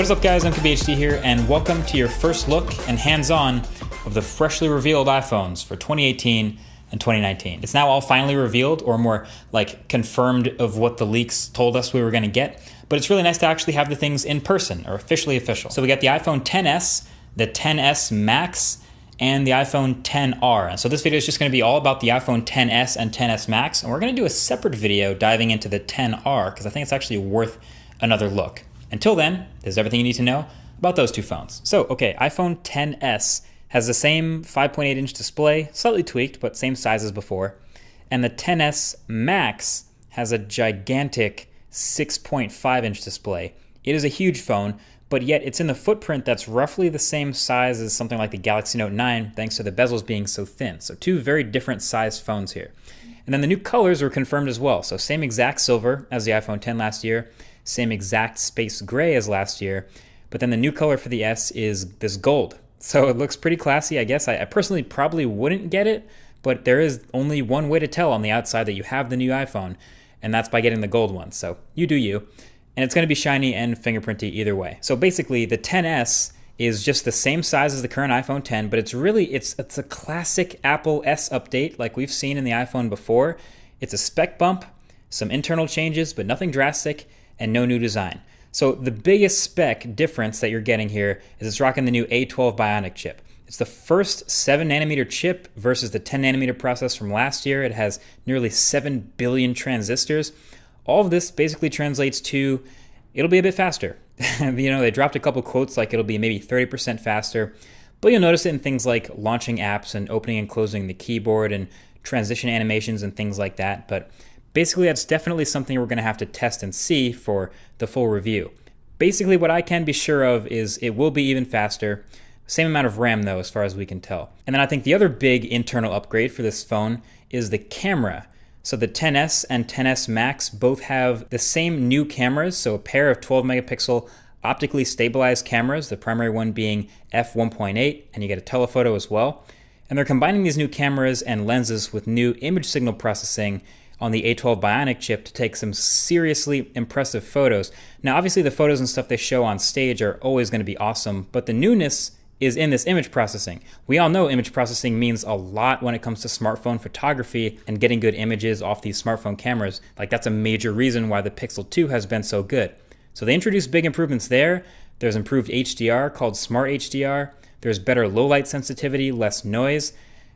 What is up, guys? MKBHD here, and welcome to your first look and hands-on of the freshly revealed iPhones for 2018 and 2019. It's now all finally revealed, or more like confirmed of what the leaks told us we were going to get, but it's really nice to actually have the things in person, or officially official. So we got the iPhone XS, the XS Max, and the iPhone XR. And so this video is just going to be all about the iPhone XS and XS Max, and we're going to do a separate video diving into the XR, because I think it's actually worth another look. Until then, this is everything you need to know about those two phones. So, okay, iPhone XS has the same 5.8-inch display, slightly tweaked, but same size as before. And the XS Max has a gigantic 6.5-inch display. It is a huge phone, but yet it's in the footprint that's roughly the same size as something like the Galaxy Note 9, thanks to the bezels being so thin. So two very different sized phones here. And then the new colors were confirmed as well. So same exact silver as the iPhone X last year, same exact space gray as last year, but then the new color for the S is this gold. So it looks pretty classy, I guess. I personally probably wouldn't get it, but there is only one way to tell on the outside that you have the new iPhone, and that's by getting the gold one. So you do you. And it's going to be shiny and fingerprinty either way. So basically, the XS is just the same size as the current iPhone X, but it's a classic Apple S update like we've seen in the iPhone before. It's a spec bump, some internal changes, but nothing drastic, and no new design. So the biggest spec difference that you're getting here is it's rocking the new A12 Bionic chip. It's the first 7nm chip versus the 10nm process from last year. It has nearly 7 billion transistors. All of this basically translates to it'll be a bit faster. You know, they dropped a couple quotes like it'll be maybe 30% faster, but you'll notice it in things like launching apps and opening and closing the keyboard and transition animations and things like that. But basically, that's definitely something we're going to have to test and see for the full review. Basically, what I can be sure of is it will be even faster. Same amount of RAM, though, as far as we can tell. And then I think the other big internal upgrade for this phone is the camera. So the XS and XS Max both have the same new cameras, so a pair of 12-megapixel optically stabilized cameras, the primary one being f1.8, and you get a telephoto as well. And they're combining these new cameras and lenses with new image signal processing on the A12 Bionic chip to take some seriously impressive photos. Now, obviously the photos and stuff they show on stage are always going to be awesome, but the newness is in this image processing. We all know image processing means a lot when it comes to smartphone photography and getting good images off these smartphone cameras. Like, that's a major reason why the Pixel 2 has been so good. So they introduced big improvements there. There's improved HDR called Smart HDR. There's better low light sensitivity, less noise,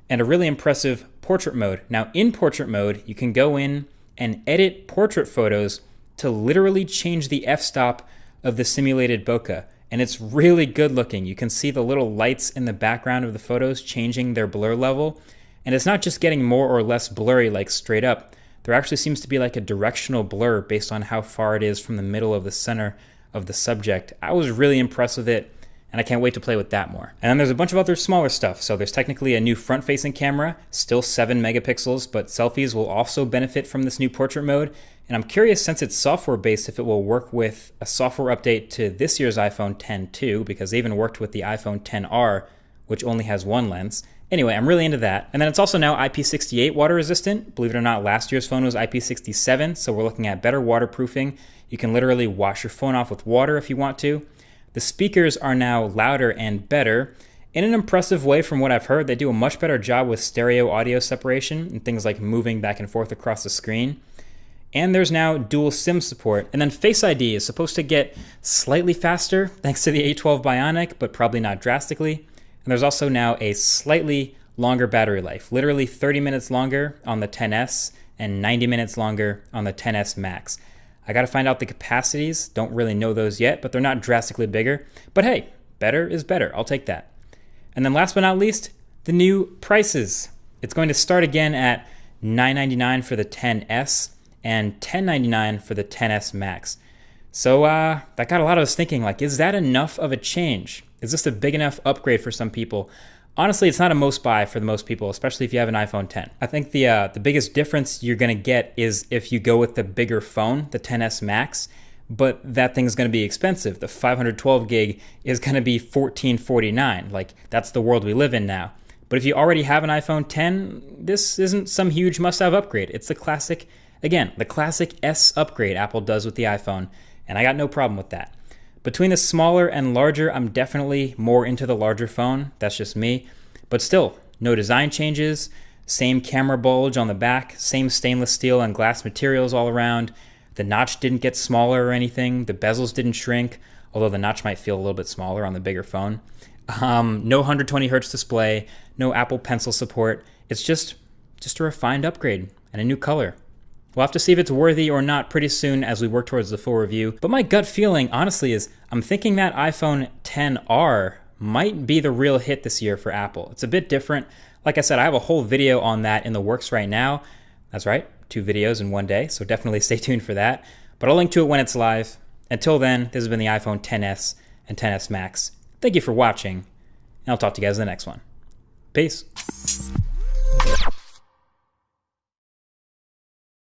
and a really impressive portrait mode. Now, in portrait mode, you can go in and edit portrait photos to literally change the f-stop of the simulated bokeh. And it's really good looking. You can see the little lights in the background of the photos changing their blur level. And it's not just getting more or less blurry like straight up. There actually seems to be like a directional blur based on how far it is from the middle of the center of the subject. I was really impressed with it, and I can't wait to play with that more. And then there's a bunch of other smaller stuff. So there's technically a new front-facing camera, still 7 megapixels, but selfies will also benefit from this new portrait mode. And I'm curious, since it's software-based, if it will work with a software update to this year's iPhone X too, because they even worked with the iPhone XR, which only has one lens. Anyway, I'm really into that. And then it's also now IP68 water resistant. Believe it or not, last year's phone was IP67, so we're looking at better waterproofing. You can literally wash your phone off with water if you want to. The speakers are now louder and better. In an impressive way from what I've heard, they do a much better job with stereo audio separation and things like moving back and forth across the screen. And there's now dual SIM support. And then Face ID is supposed to get slightly faster thanks to the A12 Bionic, but probably not drastically. And there's also now a slightly longer battery life, literally 30 minutes longer on the XS and 90 minutes longer on the XS Max. I gotta find out the capacities, don't really know those yet, but they're not drastically bigger. But hey, better is better, I'll take that. And then last but not least, the new prices. It's going to start again at $999 for the XS and $1099 for the XS Max. So that got a lot of us thinking, like, is that enough of a change? Is this a big enough upgrade for some people? Honestly, it's not a most buy for the most people, especially if you have an iPhone X. I think the biggest difference you're gonna get is if you go with the bigger phone, the XS Max, but that thing's gonna be expensive. The 512 gig is gonna be $1449. Like, that's the world we live in now. But if you already have an iPhone X, this isn't some huge must-have upgrade. It's the classic, again, the classic S upgrade Apple does with the iPhone, and I got no problem with that. Between the smaller and larger, I'm definitely more into the larger phone. That's just me. But still, no design changes, same camera bulge on the back, same stainless steel and glass materials all around. The notch didn't get smaller or anything. The bezels didn't shrink, although the notch might feel a little bit smaller on the bigger phone. No 120 hertz display, no Apple Pencil support. It's just a refined upgrade and a new color. We'll have to see if it's worthy or not pretty soon as we work towards the full review. But my gut feeling, honestly, is I'm thinking that iPhone XR might be the real hit this year for Apple. It's a bit different. Like I said, I have a whole video on that in the works right now. That's right, 2 videos in one day, so definitely stay tuned for that. But I'll link to it when it's live. Until then, this has been the iPhone XS and XS Max. Thank you for watching, and I'll talk to you guys in the next one. Peace.